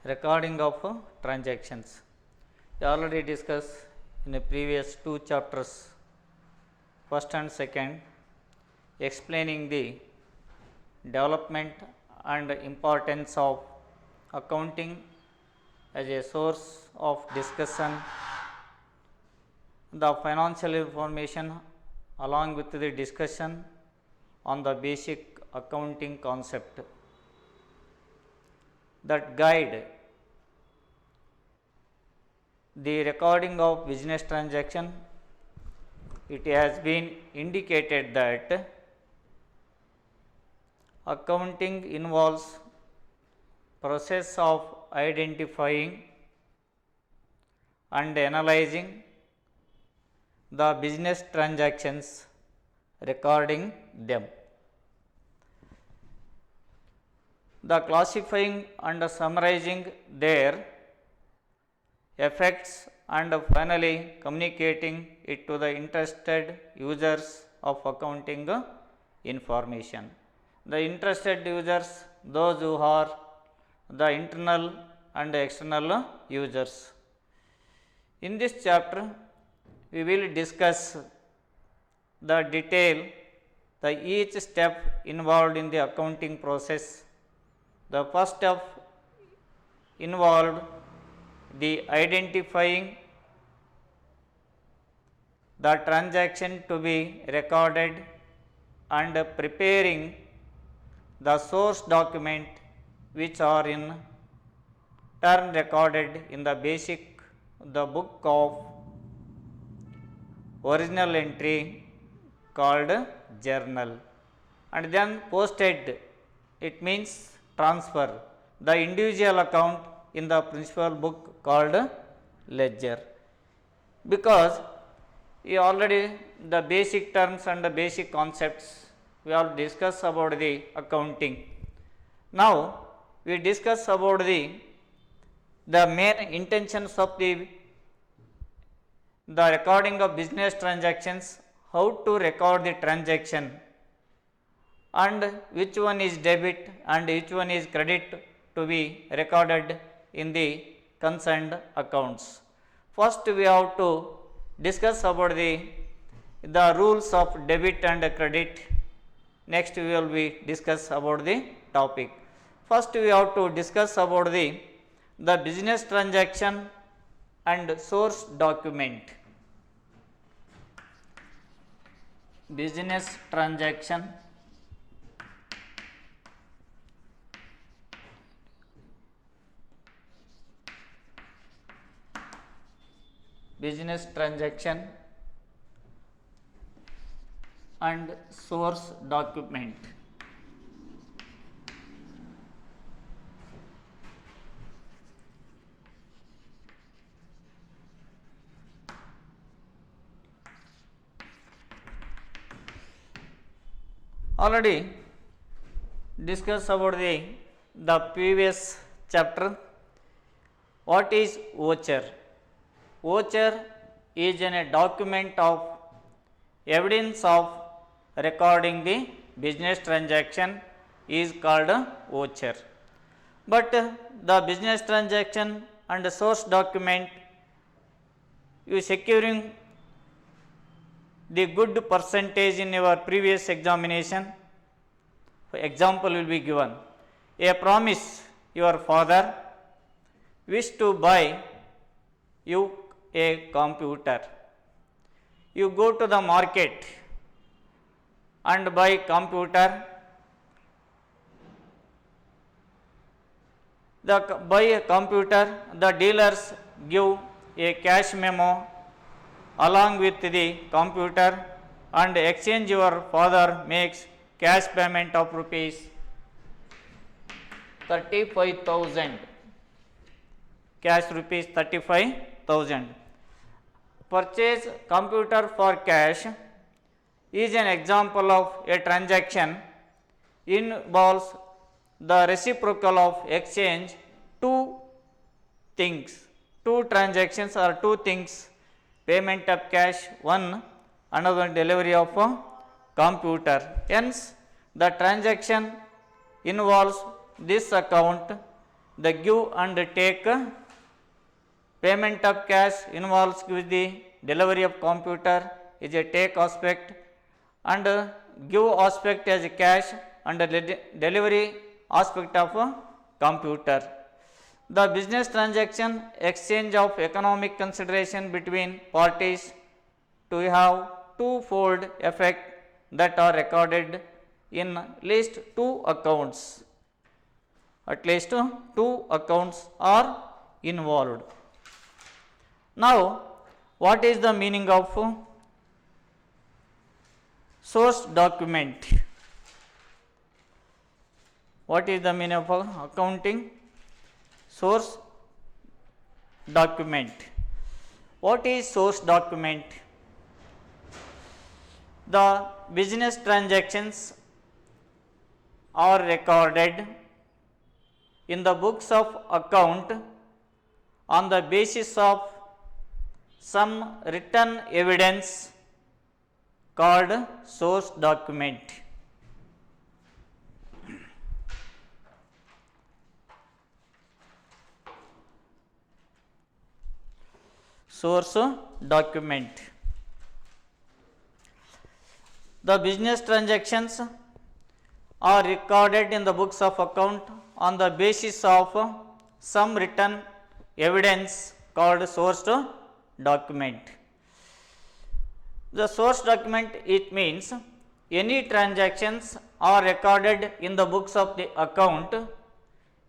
recording of transactions. We already discussed in the previous two chapters, first and second, explaining the development and importance of accounting as a source of discussion, the financial information along with the discussion on the basic accounting concept that guide the recording of business transaction. It has been indicated that accounting involves process of identifying and analyzing the business transactions, recording them. The classifying and summarizing their effects and finally communicating it to the interested users of accounting information. The interested users, those who are the internal and external users. In this chapter, we will discuss the detail, the each step involved in the accounting process. The first step involved the identifying the transaction to be recorded and preparing the source document which are in turn recorded in the book of original entry called journal, and then posted, it means transfer the individual account in the principal book called ledger. Because we already the basic terms and the basic concepts we all discussed about the accounting. Now we discuss about the main intentions of the recording of business transactions, how to record the transaction and which one is debit and which one is credit to be recorded in the concerned accounts. First we have to discuss about the rules of debit and credit. Next we will be discuss about the topic. First we have to discuss about the business transaction and source document. Business transaction and source document. Already discussed about the previous chapter. What is voucher? Voucher is a document of evidence of recording the business transaction is called a voucher. But the business transaction and the source document, you securing the good percentage in your previous examination. Example will be given. A promise, your father wished to buy you a computer. You go to the market and buy computer. Buy a computer, the dealers give a cash memo along with the computer and exchange. Your father makes cash payment of rupees 35,000, cash rupees 35,000. Purchase computer for cash is an example of a transaction involves the reciprocal of exchange two things, two transactions or two things, payment of cash one, another delivery of a computer. Hence the transaction involves this account the give and take. Payment of cash involves with the delivery of computer is a take aspect, and give aspect as cash and delivery aspect of computer. The business transaction exchange of economic consideration between parties to have twofold effect that are recorded in least two accounts. At least two accounts are involved. Now, what is the meaning of source document? What is the meaning of accounting source document? What is source document? The business transactions are recorded in the books of account on the basis of some written evidence called source document. Source document. The business transactions are recorded in the books of account on the basis of some written evidence called source document. The source document, it means any transactions are recorded in the books of the account.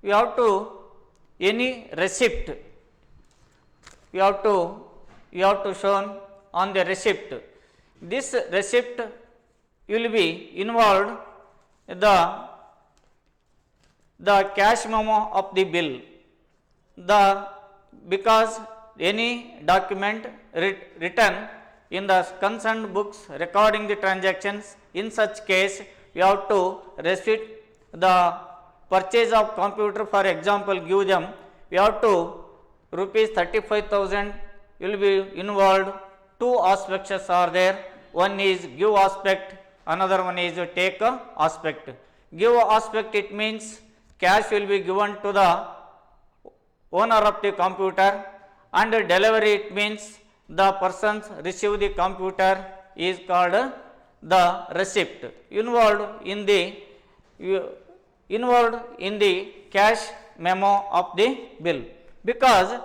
We have to any receipt. We have to show on the receipt. This receipt will be involved the cash memo of the bill. Because any document written in the concerned books recording the transactions, in such case we have to receipt the purchase of computer, for example, give them, we have to rupees 35,000 will be involved. Two aspects are there. One is give aspect, another one is take aspect. Give aspect, it means cash will be given to the owner of the computer, and delivery, it means the persons receive the computer is called the receipt, involved in the cash memo of the bill, because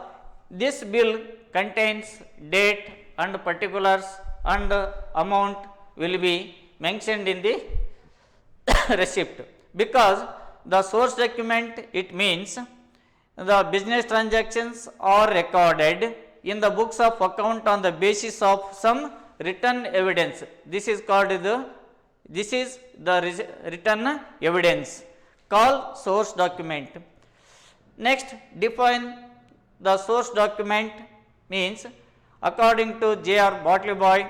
this bill contains date and particulars and amount will be mentioned in the receipt. Because the source document, it means the business transactions are recorded in the books of account on the basis of some written evidence. This is the written evidence called source document. Next, define the source document means, according to J.R. Bartleby,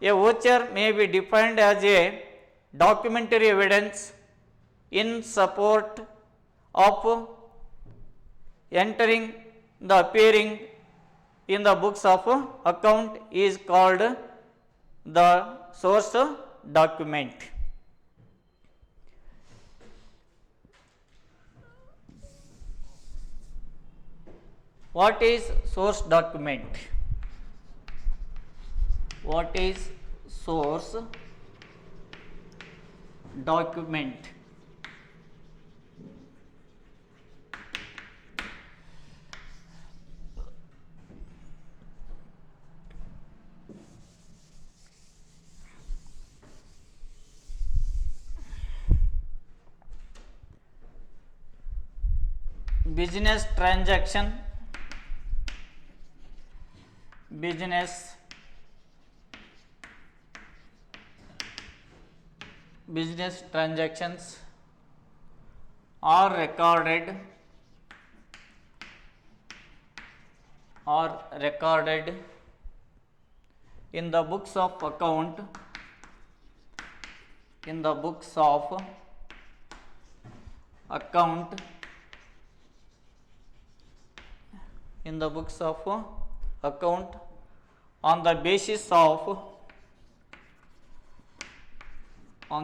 a voucher may be defined as a documentary evidence in support of entering the appearing in the books of account is called the source document. What is source document? What is source document? Business transaction, business transactions are recorded in the books of account, on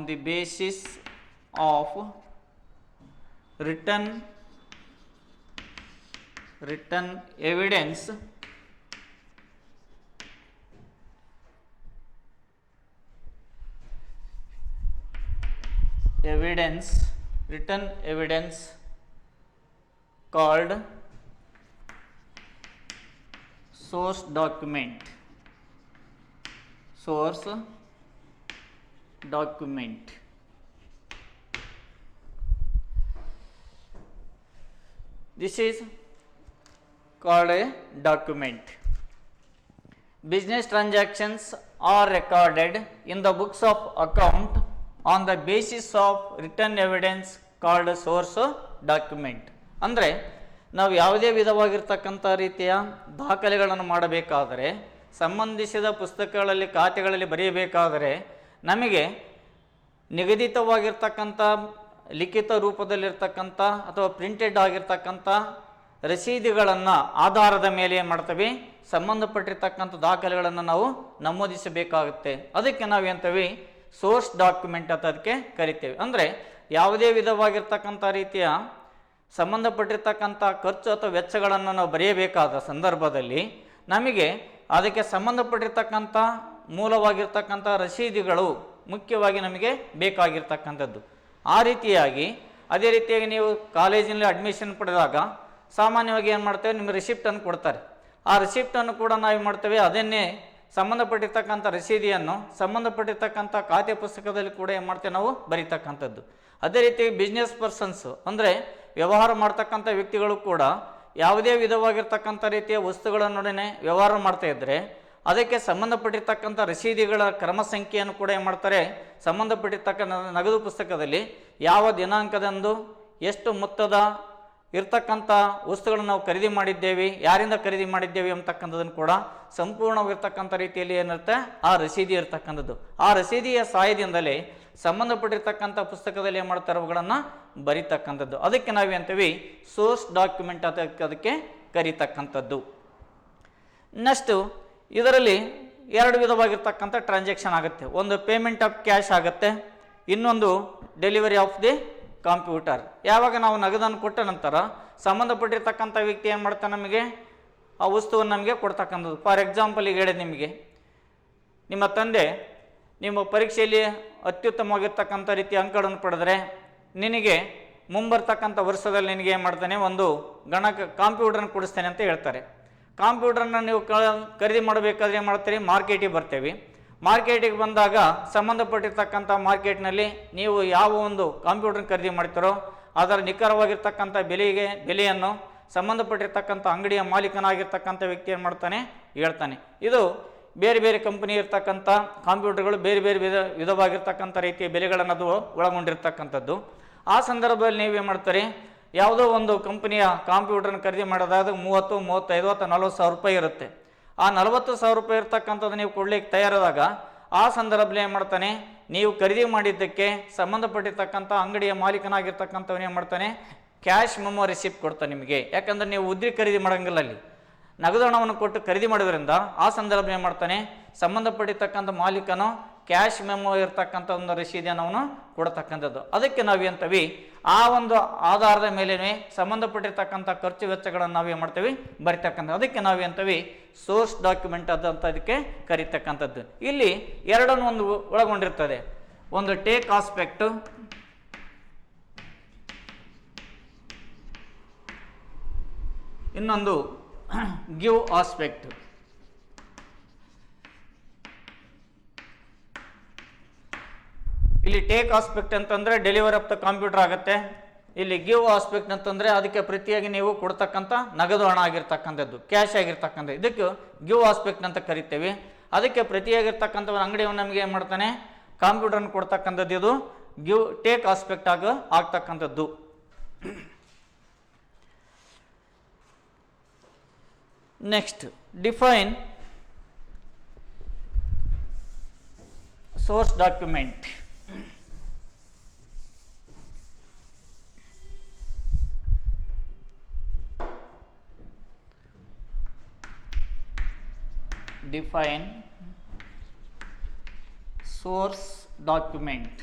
the basis of written written evidence written evidence called source document. This is called a document. Business transactions are recorded in the books of account on the basis of written evidence called source document. ಅಂದರೆ ನಾವು ಯಾವುದೇ ವಿಧವಾಗಿರ್ತಕ್ಕಂಥ ರೀತಿಯ ದಾಖಲೆಗಳನ್ನು ಮಾಡಬೇಕಾದರೆ, ಸಂಬಂಧಿಸಿದ ಪುಸ್ತಕಗಳಲ್ಲಿ ಖಾತೆಗಳಲ್ಲಿ ಬರೆಯಬೇಕಾದರೆ ನಮಗೆ ನಿಗದಿತವಾಗಿರ್ತಕ್ಕಂಥ ಲಿಖಿತ ರೂಪದಲ್ಲಿರ್ತಕ್ಕಂಥ ಅಥವಾ ಪ್ರಿಂಟೆಡ್ ಆಗಿರ್ತಕ್ಕಂಥ ರಸೀದಿಗಳನ್ನು ಆಧಾರದ ಮೇಲೆ ಏನು ಮಾಡ್ತೀವಿ, ಸಂಬಂಧಪಟ್ಟಿರ್ತಕ್ಕಂಥ ದಾಖಲೆಗಳನ್ನು ನಾವು ನಮೂದಿಸಬೇಕಾಗುತ್ತೆ. ಅದಕ್ಕೆ ನಾವು ಎಂತೀವಿ, ಸೋರ್ಸ್ ಡಾಕ್ಯುಮೆಂಟ್ ಅಂತ ಅದಕ್ಕೆ ಕರಿತೇವೆ. ಅಂದರೆ ಯಾವುದೇ ವಿಧವಾಗಿರ್ತಕ್ಕಂಥ ರೀತಿಯ ಸಂಬಂಧಪಟ್ಟಿರ್ತಕ್ಕಂಥ ಖರ್ಚು ಅಥವಾ ವೆಚ್ಚಗಳನ್ನು ನಾವು ಬರೆಯಬೇಕಾದ ಸಂದರ್ಭದಲ್ಲಿ ನಮಗೆ ಅದಕ್ಕೆ ಸಂಬಂಧಪಟ್ಟಿರ್ತಕ್ಕಂಥ ಮೂಲವಾಗಿರ್ತಕ್ಕಂಥ ರಸೀದಿಗಳು ಮುಖ್ಯವಾಗಿ ನಮಗೆ ಬೇಕಾಗಿರ್ತಕ್ಕಂಥದ್ದು. ಆ ರೀತಿಯಾಗಿ ಅದೇ ರೀತಿಯಾಗಿ ನೀವು ಕಾಲೇಜಿನಲ್ಲಿ ಅಡ್ಮಿಷನ್ ಪಡೆದಾಗ ಸಾಮಾನ್ಯವಾಗಿ ಏನು ಮಾಡ್ತೇವೆ, ನಿಮಗೆ ರಿಸಿಪ್ಟನ್ನು ಕೊಡ್ತಾರೆ. ಆ ರಿಸಿಪ್ಟನ್ನು ಕೂಡ ನಾವು ಏನು ಮಾಡ್ತೇವೆ, ಅದನ್ನೇ ಸಂಬಂಧಪಟ್ಟಿರ್ತಕ್ಕಂಥ ರಸೀದಿಯನ್ನು ಸಂಬಂಧಪಟ್ಟಿರ್ತಕ್ಕಂಥ ಖಾತೆ ಪುಸ್ತಕದಲ್ಲಿ ಕೂಡ ಏನು ಮಾಡ್ತೇವೆ, ನಾವು ಬರೀತಕ್ಕಂಥದ್ದು. ಅದೇ ರೀತಿ ಬಿಸ್ನೆಸ್ ಪರ್ಸನ್ಸ್ ಅಂದರೆ ವ್ಯವಹಾರ ಮಾಡ್ತಕ್ಕಂಥ ವ್ಯಕ್ತಿಗಳು ಕೂಡ ಯಾವುದೇ ವಿಧವಾಗಿರ್ತಕ್ಕಂಥ ರೀತಿಯ ವಸ್ತುಗಳನ್ನೊಡನೆ ವ್ಯವಹಾರ ಮಾಡ್ತಾ ಇದ್ದರೆ ಅದಕ್ಕೆ ಸಂಬಂಧಪಟ್ಟಿರ್ತಕ್ಕಂಥ ರಸೀದಿಗಳ ಕ್ರಮ ಸಂಖ್ಯೆಯನ್ನು ಕೂಡ ಏನು ಮಾಡ್ತಾರೆ, ಸಂಬಂಧಪಟ್ಟಿರ್ತಕ್ಕಂಥ ನಗದು ಪುಸ್ತಕದಲ್ಲಿ ಯಾವ ದಿನಾಂಕದಂದು ಎಷ್ಟು ಮೊತ್ತದ ಇರ್ತಕ್ಕಂಥ ವಸ್ತುಗಳನ್ನು ನಾವು ಖರೀದಿ ಮಾಡಿದ್ದೇವೆ, ಯಾರಿಂದ ಖರೀದಿ ಮಾಡಿದ್ದೇವೆ ಅಂತಕ್ಕಂಥದ್ದನ್ನು ಕೂಡ ಸಂಪೂರ್ಣವಾಗಿರ್ತಕ್ಕಂಥ ರೀತಿಯಲ್ಲಿ ಏನಿರುತ್ತೆ ಆ ರಸೀದಿ ಇರ್ತಕ್ಕಂಥದ್ದು. ಆ ರಸೀದಿಯ ಸಹಾಯದಿಂದಲೇ ಸಂಬಂಧಪಟ್ಟಿರ್ತಕ್ಕಂಥ ಪುಸ್ತಕದಲ್ಲಿ ಏನು ಮಾಡ್ತಾರೆ, ಅವುಗಳನ್ನು ಬರೀತಕ್ಕಂಥದ್ದು. ಅದಕ್ಕೆ ನಾವು ಅಂತೀವಿ ಸೋರ್ಸ್ ಡಾಕ್ಯುಮೆಂಟ್ ಅದಕ್ಕೆ ಕರೀತಕ್ಕಂಥದ್ದು. ನೆಕ್ಸ್ಟು ಇದರಲ್ಲಿ ಎರಡು ವಿಧವಾಗಿರ್ತಕ್ಕಂಥ ಟ್ರಾನ್ಸಾಕ್ಷನ್ ಆಗುತ್ತೆ. ಒಂದು ಪೇಮೆಂಟ್ ಆಫ್ ಕ್ಯಾಶ್ ಆಗುತ್ತೆ, ಇನ್ನೊಂದು ಡೆಲಿವರಿ ಆಫ್ ದಿ ಕಂಪ್ಯೂಟರ್. ಯಾವಾಗ ನಾವು ನಗದನ್ನು ಕೊಟ್ಟ ನಂತರ ಸಂಬಂಧಪಟ್ಟಿರ್ತಕ್ಕಂಥ ವ್ಯಕ್ತಿ ಏನು ಮಾಡ್ತಾನೆ, ನಮಗೆ ಆ ವಸ್ತುವನ್ನು ನಮಗೆ ಕೊಡ್ತಕ್ಕಂಥದ್ದು. ಫಾರ್ ಎಕ್ಸಾಂಪಲ್ ಈಗ ಹೇಳಿದೆ, ನಿಮಗೆ ನಿಮ್ಮ ತಂದೆ ನಿಮ್ಮ ಪರೀಕ್ಷೆಯಲ್ಲಿ ಅತ್ಯುತ್ತಮವಾಗಿರ್ತಕ್ಕಂಥ ರೀತಿಯ ಅಂಕಗಳನ್ನು ಪಡೆದರೆ ನಿನಗೆ ಮುಂಬರ್ತಕ್ಕಂಥ ವರ್ಷದಲ್ಲಿ ನಿನಗೆ ಏನು ಮಾಡ್ತಾನೆ, ಒಂದು ಕಂಪ್ಯೂಟರ್ನ ಕೊಡಿಸ್ತೇನೆ ಅಂತ ಹೇಳ್ತಾರೆ. ಕಂಪ್ಯೂಟರ್ನ ನೀವು ಖರೀದಿ ಮಾಡಬೇಕಾದ್ರೆ ಏನು ಮಾಡ್ತೀರಿ, ಮಾರ್ಕೆಟಿಗೆ ಬರ್ತೇವೆ. ಮಾರ್ಕೆಟಿಗೆ ಬಂದಾಗ ಸಂಬಂಧಪಟ್ಟಿರ್ತಕ್ಕಂಥ ಮಾರ್ಕೆಟ್ನಲ್ಲಿ ನೀವು ಯಾವ ಒಂದು ಕಂಪ್ಯೂಟರ್ ಖರೀದಿ ಮಾಡ್ತೀರೋ ಅದರ ನಿಖರವಾಗಿರ್ತಕ್ಕಂಥ ಬೆಲೆಯನ್ನು ಸಂಬಂಧಪಟ್ಟಿರ್ತಕ್ಕಂಥ ಅಂಗಡಿಯ ಮಾಲೀಕನಾಗಿರ್ತಕ್ಕಂಥ ವ್ಯಕ್ತಿ ಏನು ಮಾಡ್ತಾನೆ, ಹೇಳ್ತಾನೆ. ಇದು ಬೇರೆ ಬೇರೆ ಕಂಪನಿ ಇರ್ತಕ್ಕಂಥ ಕಂಪ್ಯೂಟರ್ಗಳು ಬೇರೆ ಬೇರೆ ವಿಧವಾಗಿರ್ತಕ್ಕಂಥ ರೀತಿಯ ಬೆಲೆಗಳನ್ನು ಅದು ಒಳಗೊಂಡಿರ್ತಕ್ಕಂಥದ್ದು. ಆ ಸಂದರ್ಭದಲ್ಲಿ ನೀವೇನು ಮಾಡ್ತಾರೆ, ಯಾವುದೋ ಒಂದು ಕಂಪನಿಯ ಕಂಪ್ಯೂಟರ್ನ ಖರೀದಿ ಮಾಡೋದಾದ 30, 35 ಅಥವಾ 40 ಸಾವಿರ ರೂಪಾಯಿ ಇರುತ್ತೆ. ಆ 40 ಸಾವಿರ ರೂಪಾಯಿ ಇರ್ತಕ್ಕಂಥದ್ದು ನೀವು ಕೊಡ್ಲಿಕ್ಕೆ ತಯಾರಾದಾಗ ಆ ಸಂದರ್ಭದಲ್ಲಿ ಏನು ಮಾಡ್ತಾನೆ, ನೀವು ಖರೀದಿ ಮಾಡಿದ್ದಕ್ಕೆ ಸಂಬಂಧಪಟ್ಟಿರ್ತಕ್ಕಂಥ ಅಂಗಡಿಯ ಮಾಲೀಕನಾಗಿರ್ತಕ್ಕಂಥವನು ಏನು ಮಾಡ್ತಾನೆ, ಕ್ಯಾಶ್ ಮೆಮೊ ರಿಸಿಪ್ಟ್ ಕೊಡ್ತಾನೆ ನಿಮಗೆ. ಯಾಕಂದರೆ ನೀವು ಉದ್ರಿ ಖರೀದಿ ಮಾಡೋಂಗಿಲ್ಲ, ಅಲ್ಲಿ ನಗದು ಹಣವನ್ನು ಕೊಟ್ಟು ಖರೀದಿ ಮಾಡೋದ್ರಿಂದ ಆ ಸಂದರ್ಭ ಏನು ಮಾಡ್ತಾನೆ, ಸಂಬಂಧಪಟ್ಟಿರ್ತಕ್ಕಂಥ ಮಾಲೀಕನು ಕ್ಯಾಶ್ ಮೆಮೊ ಇರ್ತಕ್ಕಂಥ ಒಂದು ರಸೀದಿಯನ್ನು ಅವನು ಕೊಡ್ತಕ್ಕಂಥದ್ದು. ಅದಕ್ಕೆ ನಾವು ಎಂತೀವಿ, ಆ ಒಂದು ಆಧಾರದ ಮೇಲೆ ಸಂಬಂಧಪಟ್ಟಿರ್ತಕ್ಕಂಥ ಖರ್ಚು ವೆಚ್ಚಗಳನ್ನು ನಾವೇನು ಮಾಡ್ತೀವಿ, ಬರಿತಕ್ಕಂಥದ್ದು. ಅದಕ್ಕೆ ನಾವು ಎಂತೀವಿ ಸೋರ್ಸ್ ಡಾಕ್ಯುಮೆಂಟ್ ಅಂತ ಅದಕ್ಕೆ ಕರೀತಕ್ಕಂಥದ್ದು. ಇಲ್ಲಿ ಎರಡನ್ನು ಒಂದು ಒಳಗೊಂಡಿರ್ತದೆ, ಒಂದು ಟೇಕ್ ಆಸ್ಪೆಕ್ಟ್, ಇನ್ನೊಂದು ಗಿವ್ ಆಸ್ಪೆಕ್ಟ್. ಇಲ್ಲಿ ಟೇಕ್ ಆಸ್ಪೆಕ್ಟ್ ಅಂತಂದರೆ ಡೆಲಿವರಿ ಆಫ್ ದ ಕಂಪ್ಯೂಟರ್ ಆಗುತ್ತೆ. ಇಲ್ಲಿ ಗಿವ್ ಆಸ್ಪೆಕ್ಟ್ ಅಂತಂದರೆ ಅದಕ್ಕೆ ಪ್ರತಿಯಾಗಿ ನೀವು ಕೊಡ್ತಕ್ಕಂಥ ನಗದು ಹಣ ಆಗಿರ್ತಕ್ಕಂಥದ್ದು, ಕ್ಯಾಶ್ ಆಗಿರ್ತಕ್ಕಂಥದ್ದು. ಇದಕ್ಕೆ ಗಿವ್ ಆಸ್ಪೆಕ್ಟ್ ಅಂತ ಕರಿತೇವೆ. ಅದಕ್ಕೆ ಪ್ರತಿಯಾಗಿರ್ತಕ್ಕಂಥ ಅಂಗಡಿಯವನು ನಮಗೆ ಏನು ಮಾಡ್ತಾನೆ, ಕಂಪ್ಯೂಟರ್ನ ಕೊಡ್ತಕ್ಕಂಥದ್ದು. ಇದು ಟೇಕ್ ಆಸ್ಪೆಕ್ಟ್ ಆಗ್ತಕ್ಕಂಥದ್ದು. Next, define source document. Define source document.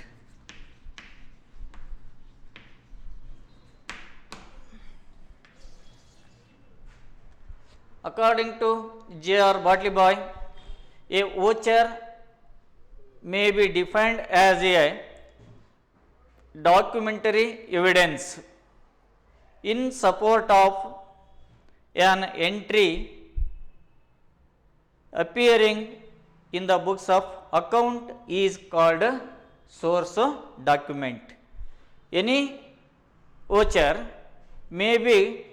According to J.R. Bartleby, a voucher may be defined as a documentary evidence in support of an entry appearing in the books of account is called source document. Any voucher may be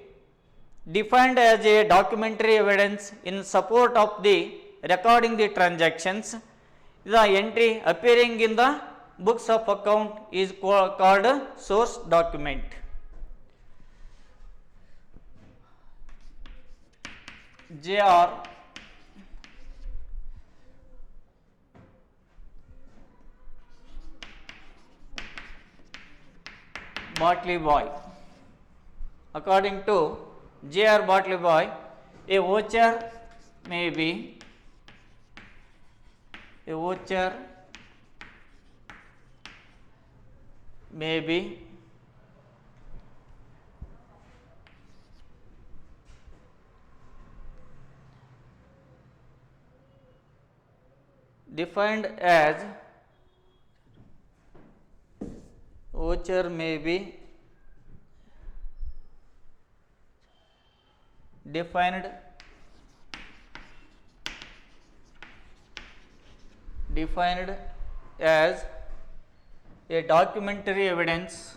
defined as a documentary evidence in support of the recording the transactions. The entry appearing in the books of account is called source document. J.R. Bartleby. According to J.R. Bartleby, a voucher may be defined as defined as a documentary evidence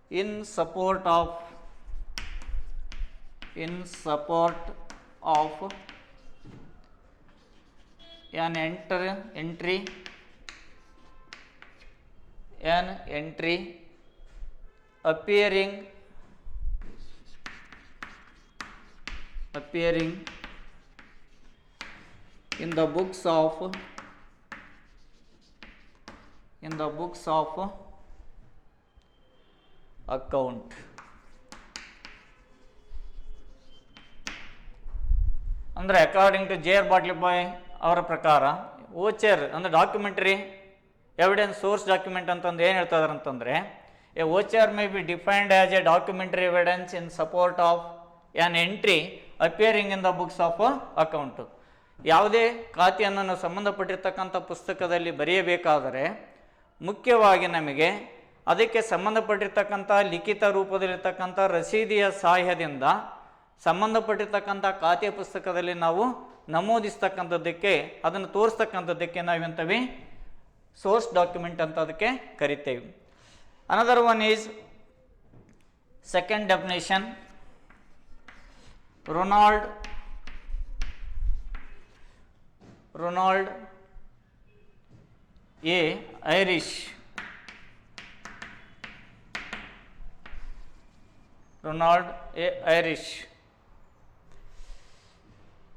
in support of an entry appearing in the books of account. ಅಂದರೆ according to J.R. Bartleby ಅವರ ಪ್ರಕಾರ voucher ಅಂದರೆ documentary evidence source document ಅಂತಂದು ಏನು ಹೇಳ್ತಾ ಇದಾರೆ ಅಂತಂದರೆ, A voucher may be defined as A documentary evidence in support of on entry appearing in the books of account. ಯಾವುದೇ ಖಾತೆಯನ್ನು ನಾವು ಸಂಬಂಧಪಟ್ಟಿರ್ತಕ್ಕಂಥ ಪುಸ್ತಕದಲ್ಲಿ ಬರೆಯಬೇಕಾದರೆ ಮುಖ್ಯವಾಗಿ ನಮಗೆ ಅದಕ್ಕೆ ಸಂಬಂಧಪಟ್ಟಿರ್ತಕ್ಕಂಥ ಲಿಖಿತ ರೂಪದಲ್ಲಿರ್ತಕ್ಕಂಥ ರಸೀದಿಯ ಸಹಾಯದಿಂದ ಸಂಬಂಧಪಟ್ಟಿರ್ತಕ್ಕಂಥ ಖಾತೆ ಪುಸ್ತಕದಲ್ಲಿ ನಾವು ನಮೂದಿಸ್ತಕ್ಕಂಥದ್ದಕ್ಕೆ ಅದನ್ನು ತೋರಿಸ್ತಕ್ಕಂಥದ್ದಕ್ಕೆ ನಾವೆಂತವಿ ಸೋರ್ಸ್ ಡಾಕ್ಯುಮೆಂಟ್ ಅಂತ ಅದಕ್ಕೆ ಕರಿತೇವೆ. Another one is second definition. Ronald A Irish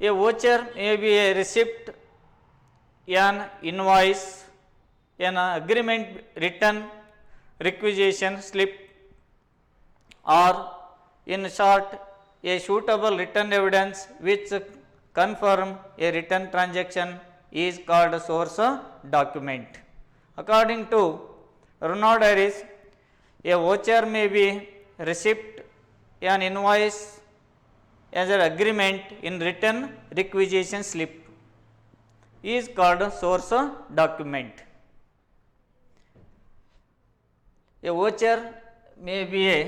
A voucher may be a receipt, an invoice, an agreement, written requisition slip, or in short a suitable written evidence which confirm a written transaction is called source document. According to Ronald Harris, a voucher may be receipt, an invoice, as an agreement in written requisition slip is called source document. A voucher may be a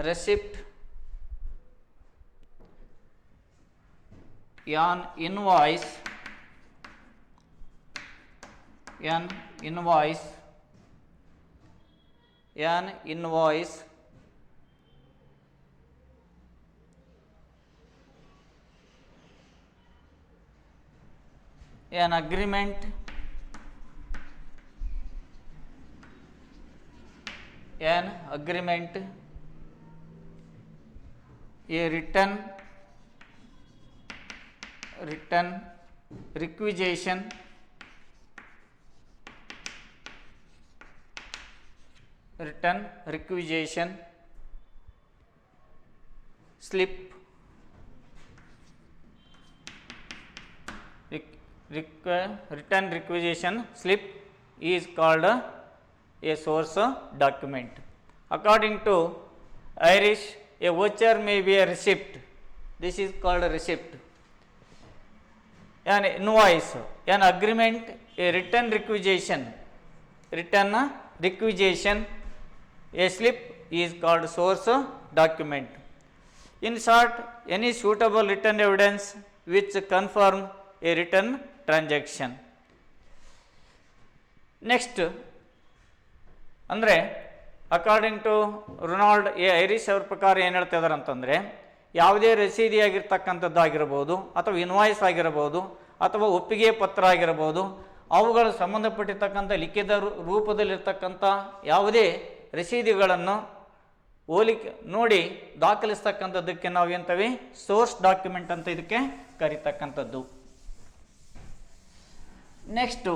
receipt, an invoice, an agreement, a written written requisition slip written requisition slip is called a source document. According to Irish, a voucher may be a receipt. This is called a receipt. An invoice, an agreement, a written requisition, a slip is called source document. In short, any suitable written evidence which confirm a written transaction. Next, ಅಂದರೆ according to Ronald A Irish ಅವ್ರ ಪ್ರಕಾರ ಏನು ಹೇಳ್ತಾ ಇದ್ದಾರೆ ಅಂತಂದರೆ, ಯಾವುದೇ ರಸೀದಿ ಆಗಿರ್ತಕ್ಕಂಥದ್ದು ಆಗಿರ್ಬೋದು ಅಥವಾ ಇನ್ವಾಯ್ಸ್ ಆಗಿರ್ಬೋದು ಅಥವಾ ಒಪ್ಪಿಗೆ ಪತ್ರ ಆಗಿರ್ಬೋದು, ಅವುಗಳು ಸಂಬಂಧಪಟ್ಟಿರ್ತಕ್ಕಂಥ ಲಿಖಿತ ರೂಪದಲ್ಲಿರ್ತಕ್ಕಂಥ ಯಾವುದೇ ರಸೀದಿಗಳನ್ನು ಹೋಲಿಕೆ ನೋಡಿ ದಾಖಲಿಸ್ತಕ್ಕಂಥದ್ದಕ್ಕೆ ನಾವು ಎಂತವಿ ಸೋರ್ಸ್ ಡಾಕ್ಯುಮೆಂಟ್ ಅಂತ ಇದಕ್ಕೆ ಕರೀತಕ್ಕಂಥದ್ದು. Next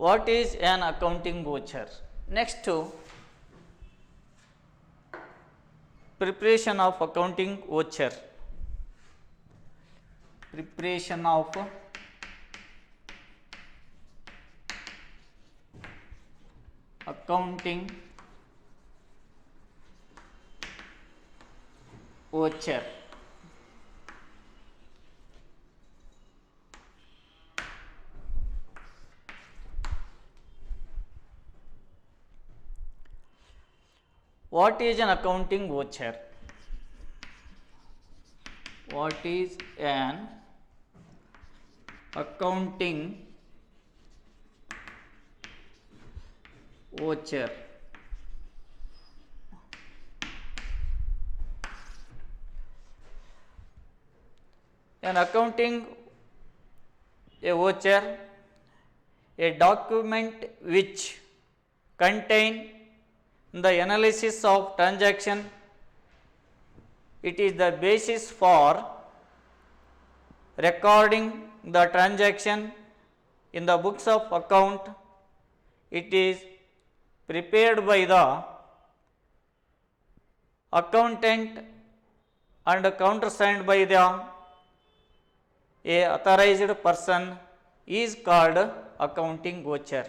what is an accounting voucher? Next to preparation of accounting voucher. Preparation of accounting voucher. What is an accounting voucher? What is an accounting voucher? An accounting a voucher, a document which contain the analysis of transaction. It is the basis for recording the transaction in the books of account. It is prepared by the accountant and countersigned by the a authorized person is called accounting voucher.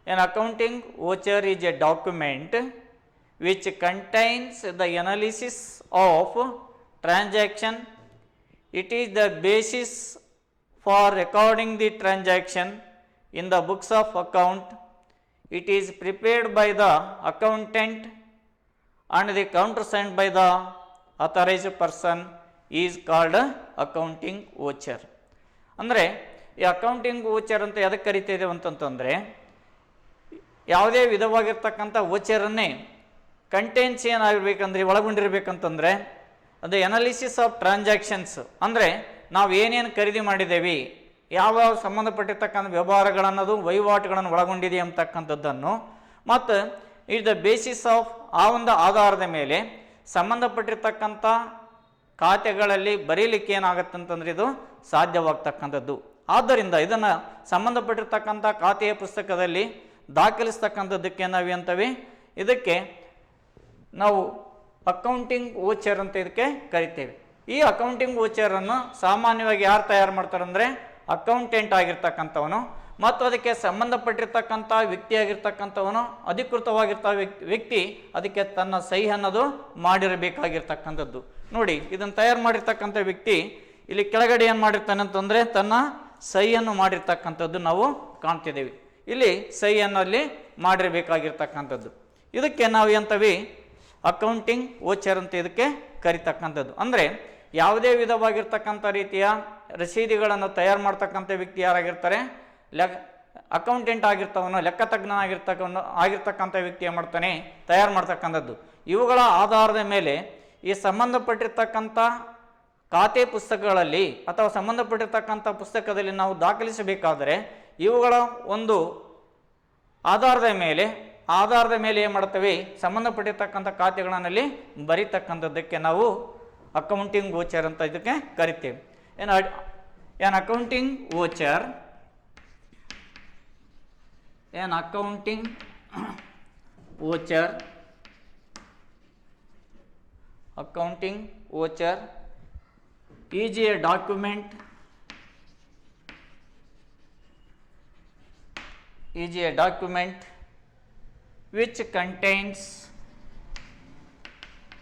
An accounting voucher is a document which contains the analysis of transaction. It is the basis for recording the transaction in the books of account. It is prepared by the accountant and the countersigned by the authorized person is called accounting voucher. ಅಂದರೆ ಈ accounting voucher ಅಂತ ಎದಕ್ಕೆ ಕರಿತಿದ್ದೇವೆ ಅಂತಂತಂದರೆ, ಯಾವುದೇ ವಿಧವಾಗಿರ್ತಕ್ಕಂಥ ವೋಚರನ್ನೇ contents ಏನಾಗಿರ್ಬೇಕಂದ್ರೆ ಒಳಗೊಂಡಿರ್ಬೇಕಂತಂದರೆ ಅದು analysis of transactions, ಅಂದರೆ ನಾವು ಏನೇನು ಖರೀದಿ ಮಾಡಿದ್ದೇವೆ, ಯಾವ ಸಂಬಂಧಪಟ್ಟಿರ್ತಕ್ಕಂಥ ವ್ಯವಹಾರಗಳನ್ನೋದು ವಹಿವಾಟುಗಳನ್ನು ಒಳಗೊಂಡಿದೆ ಅಂತಕ್ಕಂಥದ್ದನ್ನು, ಮತ್ತು ಇಟ್ ದ ಬೇಸಿಸ್ ಆಫ್ ಆ ಒಂದು ಆಧಾರದ ಮೇಲೆ ಸಂಬಂಧಪಟ್ಟಿರ್ತಕ್ಕಂಥ ಖಾತೆಗಳಲ್ಲಿ ಬರೀಲಿಕ್ಕೆ ಏನಾಗುತ್ತೆ ಅಂತಂದರೆ ಇದು ಸಾಧ್ಯವಾಗ್ತಕ್ಕಂಥದ್ದು. ಆದ್ದರಿಂದ ಇದನ್ನು ಸಂಬಂಧಪಟ್ಟಿರ್ತಕ್ಕಂಥ ಖಾತೆಯ ಪುಸ್ತಕದಲ್ಲಿ ದಾಖಲಿಸ್ತಕ್ಕಂಥದ್ದಕ್ಕೆ ನಾವು ಅಂತವೆ ಇದಕ್ಕೆ ನಾವು ಅಕೌಂಟಿಂಗ್ ವೋಚರ್ ಅಂತ ಇದಕ್ಕೆ ಕರಿತೇವೆ. ಈ ಅಕೌಂಟಿಂಗ್ ವೋಚರನ್ನು ಸಾಮಾನ್ಯವಾಗಿ ಯಾರು ತಯಾರು ಮಾಡ್ತಾರೆ ಅಂದರೆ ಅಕೌಂಟೆಂಟ್ ಆಗಿರ್ತಕ್ಕಂಥವನು ಮತ್ತು ಅದಕ್ಕೆ ಸಂಬಂಧಪಟ್ಟಿರ್ತಕ್ಕಂಥ ವ್ಯಕ್ತಿ ಆಗಿರ್ತಕ್ಕಂಥವನು, ಅಧಿಕೃತವಾಗಿರ್ತ ವ್ಯಕ್ತಿ ಅದಕ್ಕೆ ತನ್ನ ಸಹಿ ಅನ್ನೋದು ಮಾಡಿರಬೇಕಾಗಿರ್ತಕ್ಕಂಥದ್ದು. ನೋಡಿ, ಇದನ್ನು ತಯಾರು ಮಾಡಿರ್ತಕ್ಕಂಥ ವ್ಯಕ್ತಿ ಇಲ್ಲಿ ಕೆಳಗಡೆ ಏನು ಮಾಡಿರ್ತಾನೆ ಅಂತಂದರೆ ತನ್ನ ಸಹಿಯನ್ನು ಮಾಡಿರ್ತಕ್ಕಂಥದ್ದು ನಾವು ಕಾಣ್ತಿದ್ದೇವೆ. ಇಲ್ಲಿ ಸಹಿಯನ್ನು ಅಲ್ಲಿ ಮಾಡಿರಬೇಕಾಗಿರ್ತಕ್ಕಂಥದ್ದು. ಇದಕ್ಕೆ ನಾವು ಎಂತವಿ ಅಕೌಂಟಿಂಗ್ ವೋಚರ್ ಅಂತ ಇದಕ್ಕೆ ಕರಿತಕ್ಕಂಥದ್ದು. ಅಂದರೆ ಯಾವುದೇ ವಿಧವಾಗಿರ್ತಕ್ಕಂಥ ರೀತಿಯ ರಸೀದಿಗಳನ್ನು ತಯಾರು ಮಾಡ್ತಕ್ಕಂಥ ವ್ಯಕ್ತಿ ಯಾರಾಗಿರ್ತಾರೆ, ಅಕೌಂಟೆಂಟ್ ಆಗಿರ್ತವನು, ಆಗಿರ್ತಕ್ಕಂಥ ವ್ಯಕ್ತಿ ಏನು ಮಾಡ್ತಾನೆ, ತಯಾರು ಮಾಡ್ತಕ್ಕಂಥದ್ದು. ಇವುಗಳ ಆಧಾರದ ಮೇಲೆ ಈ ಸಂಬಂಧಪಟ್ಟಿರ್ತಕ್ಕಂಥ ಖಾತೆ ಪುಸ್ತಕಗಳಲ್ಲಿ ಅಥವಾ ಸಂಬಂಧಪಟ್ಟಿರ್ತಕ್ಕಂಥ ಪುಸ್ತಕದಲ್ಲಿ ನಾವು ದಾಖಲಿಸಬೇಕಾದರೆ ಇವುಗಳ ಒಂದು ಆಧಾರದ ಮೇಲೆ ಆಧಾರದ ಮೇಲೆ ಏನು ಮಾಡ್ತೇವೆ, ಸಂಬಂಧಪಟ್ಟಿರ್ತಕ್ಕಂಥ ಖಾತೆಗಳನ್ನಲ್ಲಿ ಬರೀತಕ್ಕಂಥದ್ದಕ್ಕೆ ನಾವು ಅಕೌಂಟಿಂಗ್ ವೋಚರ್ ಅಂತ ಇದಕ್ಕೆ ಕರಿತೇವೆ. An accounting voucher, an accounting voucher, accounting voucher is a document, is a document which contains,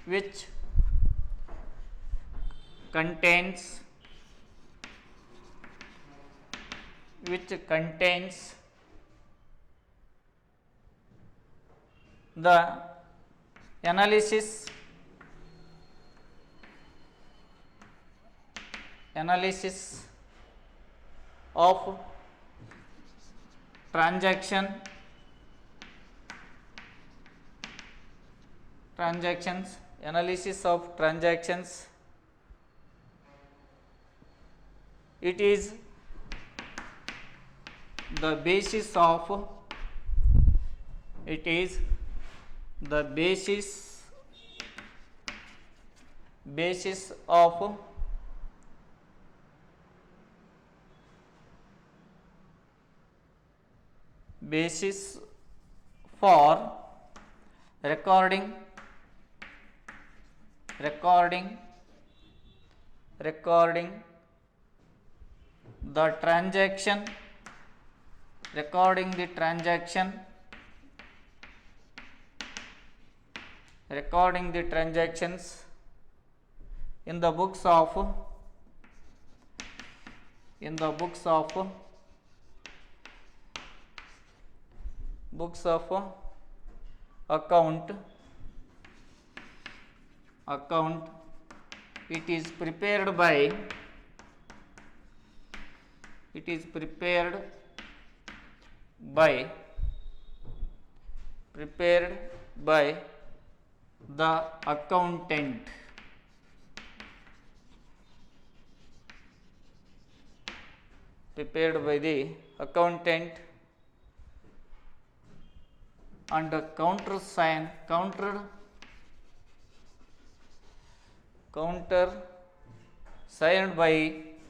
which contains, which contains the analysis of transactions, analysis of transactions. It is the basis of, it is the basis of basis for recording the transaction, recording the transactions in the books of account. It is prepared by the accountant. Prepared by the accountant and countersigned by the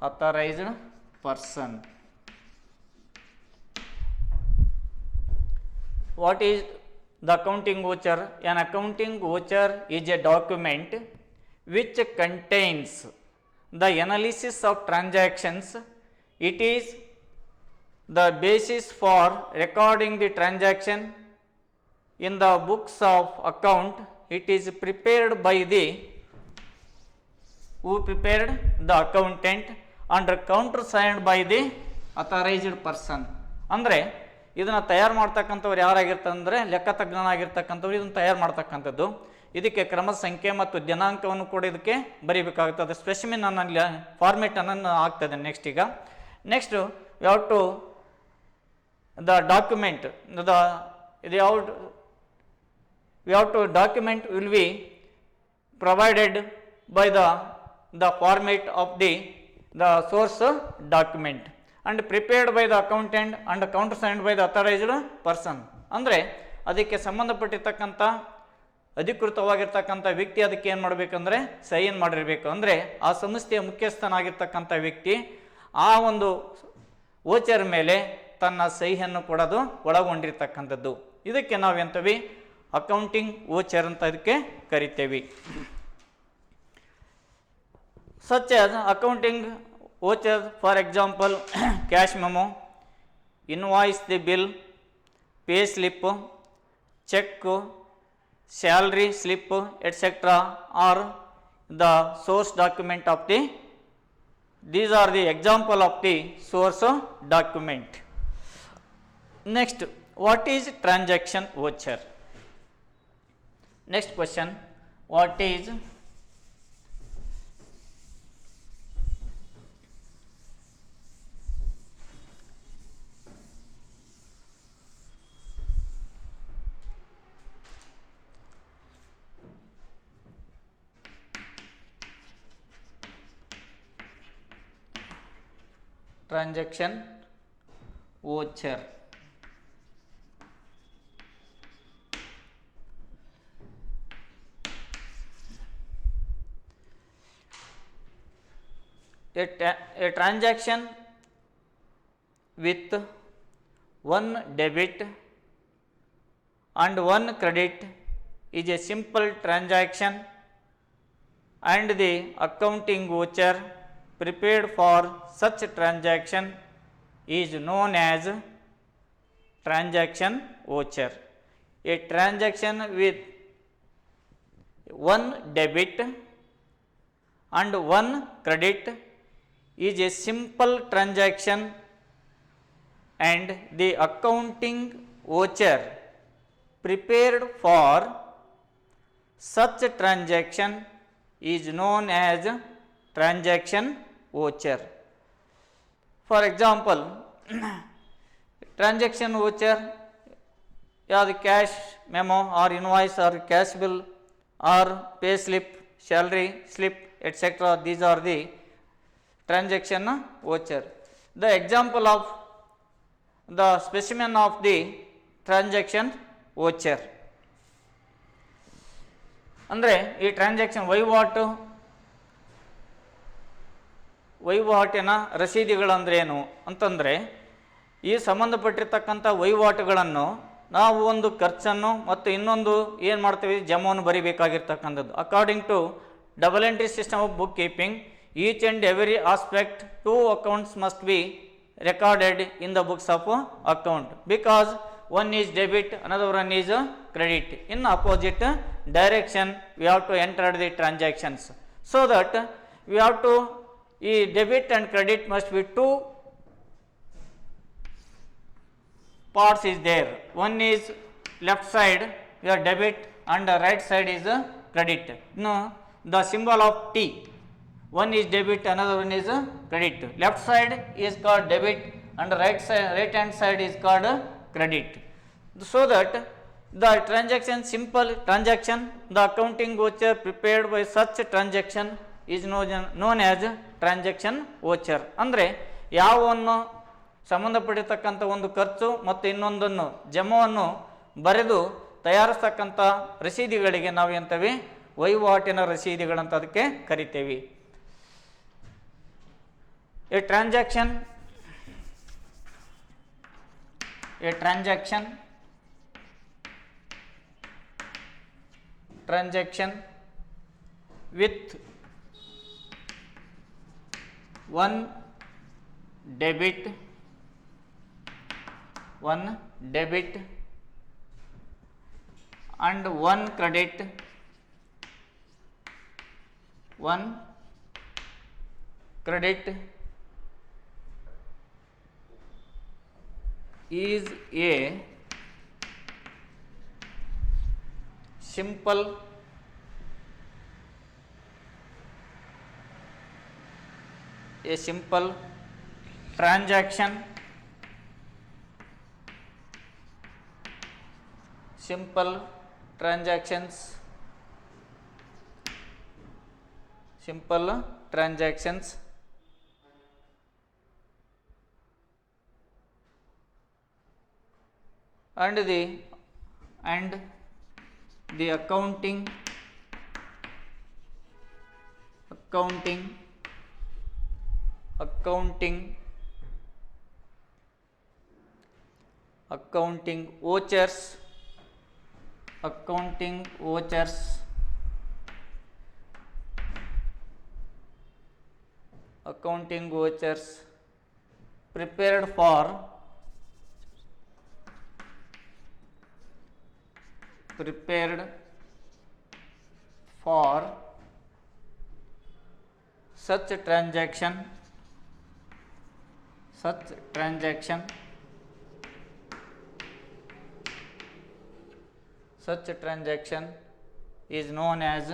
authorized person. What is the accounting voucher? An accounting voucher is a document which contains the analysis of transactions. It is the basis for recording the transaction in the books of account. It is prepared by the who prepared the accountant and countersigned by the authorized person. ಅಂದರೆ ಇದನ್ನು ತಯಾರು ಮಾಡ್ತಕ್ಕಂಥವ್ರು ಯಾರಾಗಿರ್ತಂದರೆ ಲೆಕ್ಕತಜ್ಞನಾಗಿರ್ತಕ್ಕಂಥವ್ರು ಇದನ್ನು ತಯಾರು ಮಾಡ್ತಕ್ಕಂಥದ್ದು. ಇದಕ್ಕೆ ಕ್ರಮ ಸಂಖ್ಯೆ ಮತ್ತು ದಿನಾಂಕವನ್ನು ಕೂಡ ಇದಕ್ಕೆ ಬರೀಬೇಕಾಗುತ್ತದೆ. ಸ್ಪೆಸಿಮಿನ್ ಅನ್ನಲ್ಲಿ ಫಾರ್ಮೆಟ್ ಅನ್ನು ಆಗ್ತದೆ. Next we have to the document we have to document will be provided by the format of the source document and prepared by the accountant and countersigned by the authorized person. ಅಂದರೆ ಅದಕ್ಕೆ ಸಂಬಂಧಪಟ್ಟಿರ್ತಕ್ಕಂಥ ಅಧಿಕೃತವಾಗಿರ್ತಕ್ಕಂಥ ವ್ಯಕ್ತಿ ಅದಕ್ಕೆ ಏನು ಮಾಡಬೇಕಂದ್ರೆ sign ಮಾಡಿರಬೇಕು. ಅಂದರೆ ಆ ಸಂಸ್ಥೆಯ ಮುಖ್ಯಸ್ಥನಾಗಿರ್ತಕ್ಕಂಥ ವ್ಯಕ್ತಿ ಆ ಒಂದು ವೋಚರ್ ಮೇಲೆ ತನ್ನ ಸಹಿಯನ್ನು ಕೊಡೋದು ಒಳಗೊಂಡಿರ್ತಕ್ಕಂಥದ್ದು. ಇದಕ್ಕೆ ನಾವೆಂತವಿ ಅಕೌಂಟಿಂಗ್ ವೋಚರ್ ಅಂತ ಇದಕ್ಕೆ ಕರಿತೇವೆ. such as accounting vouchers, for example cash memo, invoice the bill, pay slip, check, salary slip, etc. are the source document of the, these are the example of the source document. Next, what is transaction voucher? Next question, what is transaction voucher. A transaction with one debit and one credit is a simple transaction, and the accounting voucher prepared for such transaction is known as transaction voucher. A transaction with one debit and one credit is a simple transaction, and the accounting voucher prepared for such transaction is known as transaction voucher. For example, transaction voucher, the cash memo or invoice or cash bill or pay slip, salary slip, etc. These are the transaction voucher. The example of the specimen of the transaction voucher ಅಂದರೆ ಈ transaction ವಹಿವಾಟಿನ ರಸೀದಿಗಳಂದ್ರೇನು ಅಂತಂದರೆ, ಈ ಸಂಬಂಧಪಟ್ಟಿರ್ತಕ್ಕಂಥ ವಹಿವಾಟುಗಳನ್ನು ನಾವು ಒಂದು ಖರ್ಚನ್ನು ಮತ್ತು ಇನ್ನೊಂದು ಏನು ಮಾಡ್ತೀವಿ, ಜಮಾವನ್ನು ಬರಿಬೇಕಾಗಿರ್ತಕ್ಕಂಥದ್ದು. According to double entry system of book keeping, each and every aspect to accounts must be recorded in the books of account, because one is debit, another one is credit. In opposite direction we have to enter the transactions, so that we have to debit and credit must be two parts is there. One is left side your debit and the right side is credit. No, the symbol of T, one is debit, another one is credit. Left side is called debit and right hand side is called credit, so that the transaction, simple transaction, the accounting voucher prepared by such transaction is known as transaction voucher. ಅಂದರೆ ಯಾವನ್ನು ಸಂಬಂಧಪಟ್ಟಿರ್ತಕ್ಕಂಥ ಒಂದು ಖರ್ಚು ಮತ್ತು ಇನ್ನೊಂದನ್ನು ಜಮವನ್ನು ಬರೆದು ತಯಾರಿಸ್ತಕ್ಕಂಥ ರಸೀದಿಗಳಿಗೆ ನಾವು ಎಂತವೆ, ವಹಿವಾಟಿನ ರಸೀದಿಗಳಂತ ಅದಕ್ಕೆ ಕರಿತೇವೆ. A transaction with one debit and one credit is a simple transaction, simple transactions and the accounting vouchers prepared for such transaction is known as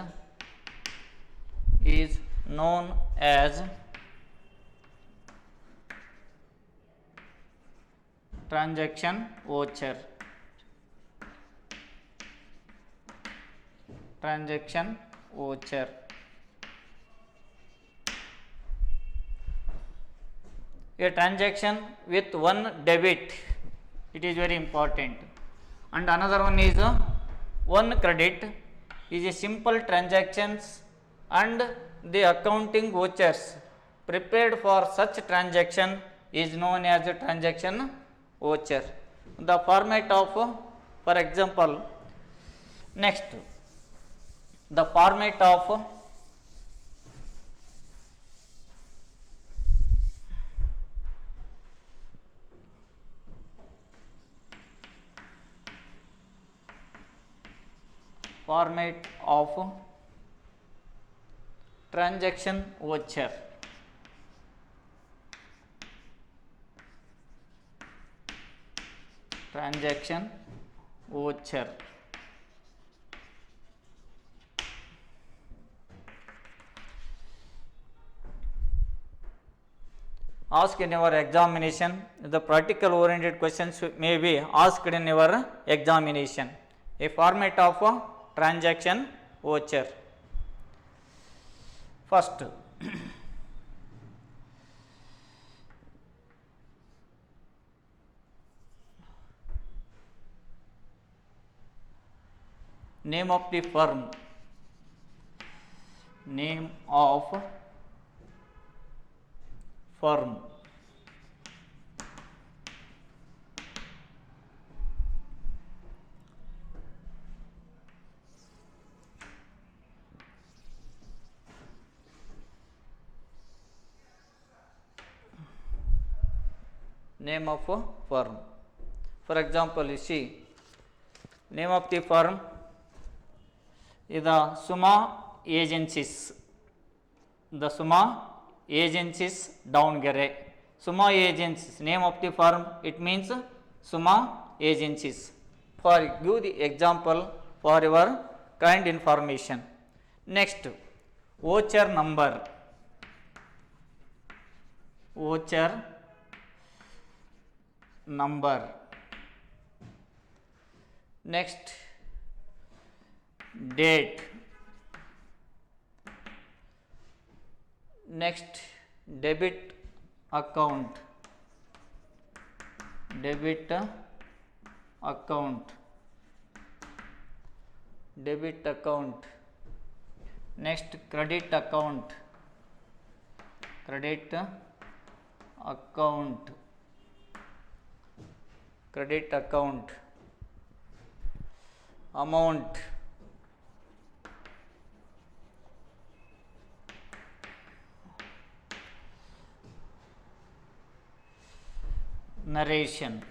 transaction voucher. a transaction with one debit, it is very important, and another one is one credit is a simple transactions and the accounting vouchers prepared for such transaction is known as a transaction voucher. The format of, for example, next the format of transaction voucher. Transaction voucher. Asked in your examination, the practical oriented questions may be asked in your examination. A format of a transaction voucher. First, name of the firm, name of firm, name of a firm. For example, you see, name of the firm is the Suma Agencies. The Suma Agencies Davangere. Suma Agencies, name of the firm, it means Suma Agencies. For give the example for your kind information. Next, voucher number. Voucher number. Next, date. Next, debit account. Debit account. Debit account. Next, credit account. Credit account. Credit account. Amount. Narration.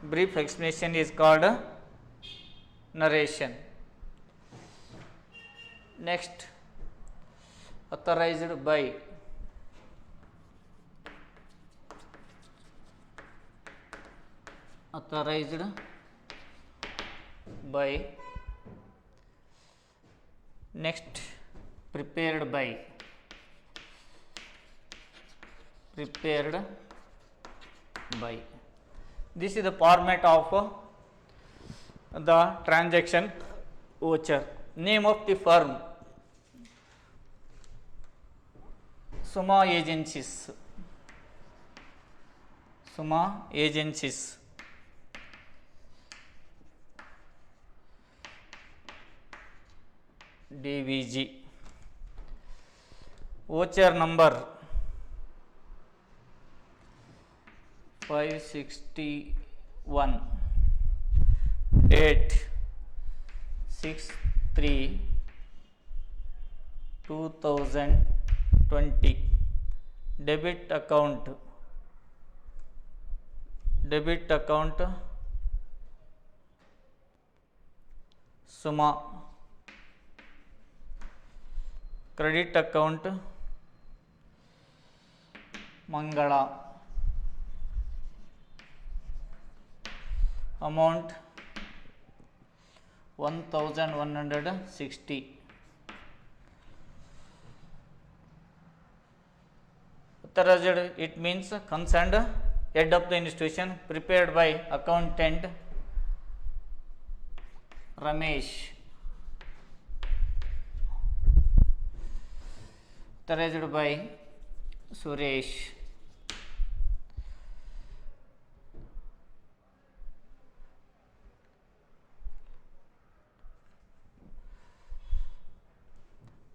Brief explanation is called narration. Next, authorized by. Authorized by. Next, prepared by. Prepared by. This is the format of the transaction voucher. Name of the firm, Suma Agencies. Suma Agencies. DVG. Voucher number 561. Date 6/3/2020. Debit account. Debit account Suma. Credit account Mangala. Amount 1160. Authorized, it means concerned head of the institution, prepared by accountant Ramesh. authorized by Suresh.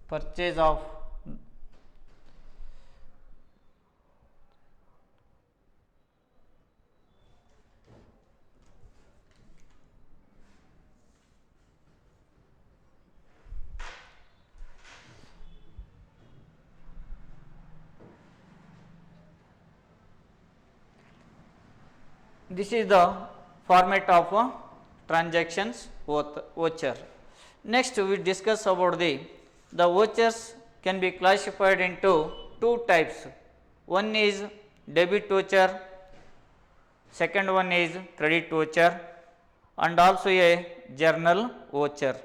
Purchase of this is the format of transactions voucher. Next we discuss about the vouchers can be classified into two types. One is debit voucher, second one is credit voucher, and also a journal voucher.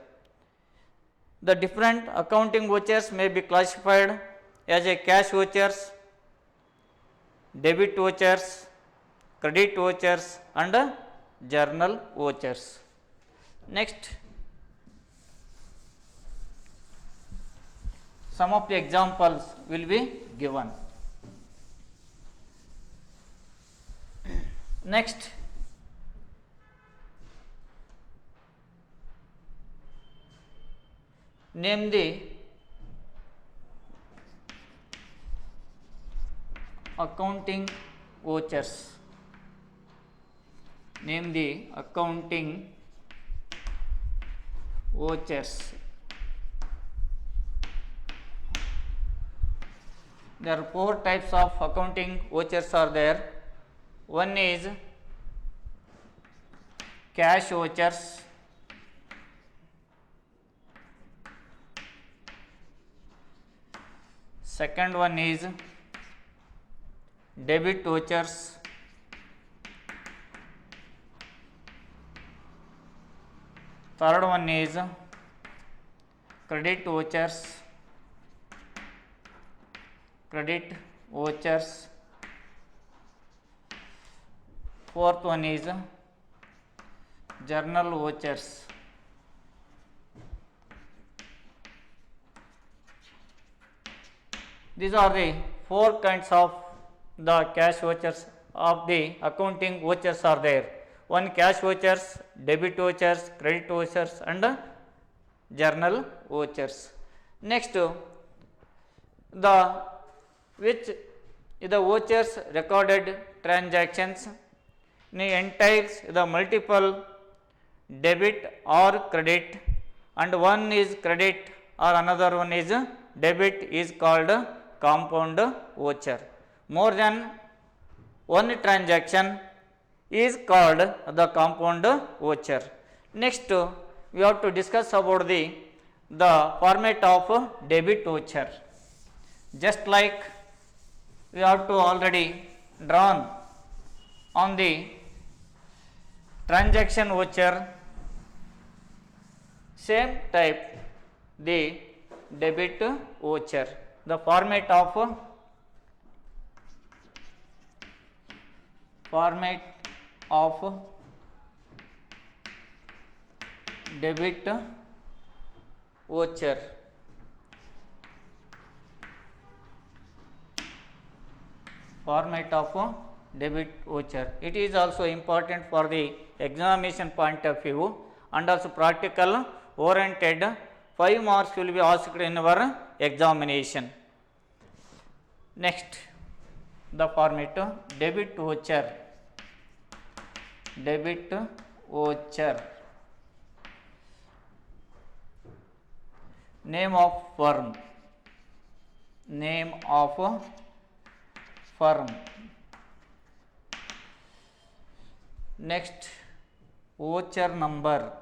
The different accounting vouchers may be classified as a cash vouchers, debit vouchers, credit vouchers, and journal vouchers. Next, some of the examples will be given. Next, name the accounting vouchers. Name the accounting vouchers. There are four types of accounting vouchers are there. One is cash vouchers, second one is debit vouchers, third one is credit vouchers, fourth one is journal vouchers. These are the four kinds of the cash vouchers of the accounting vouchers are there. One cash vouchers, debit vouchers, credit vouchers, and journal vouchers. Next, the vouchers recorded transactions entails the multiple debit or credit, and one is credit or another one is debit is called compound voucher. More than one transaction is called the compound voucher. Next, we have to discuss about the format of debit voucher. Just like we have to already drawn on the transaction voucher, same type the debit voucher. The format of debit voucher. Format of debit voucher. It is also important for the examination point of view, and also practical oriented 5 marks will be asked in our examination. Next, the format debit voucher. Name of firm. Next, voucher number.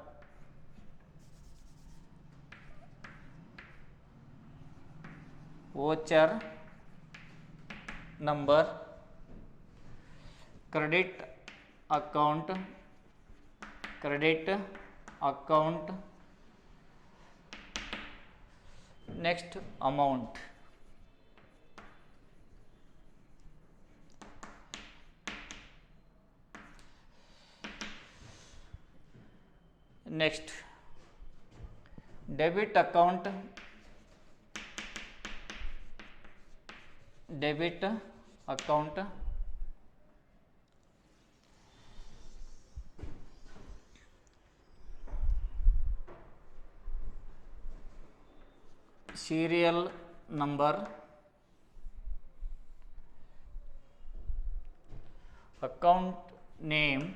Credit account. Next, amount. Next, debit account debit account serial number, account name,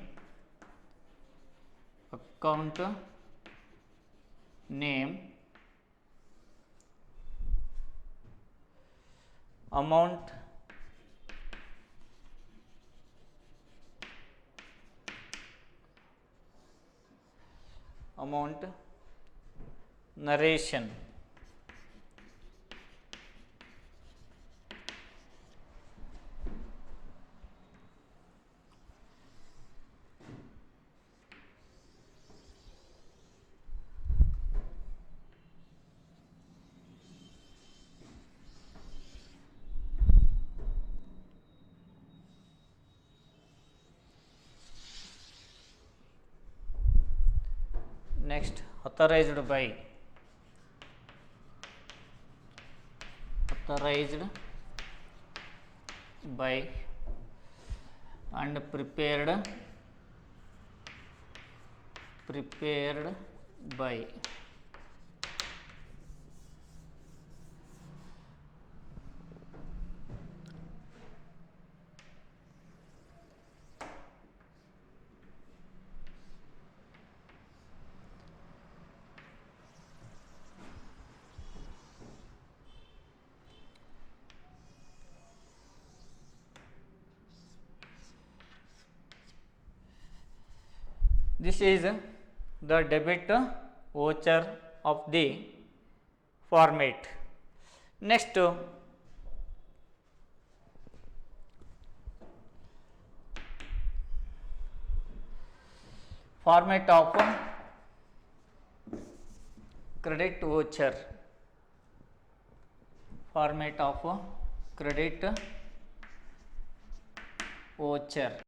amount, narration. Next, authorized by, and prepared by. This is the debit voucher of the format. Next, format of credit voucher. Format of credit voucher.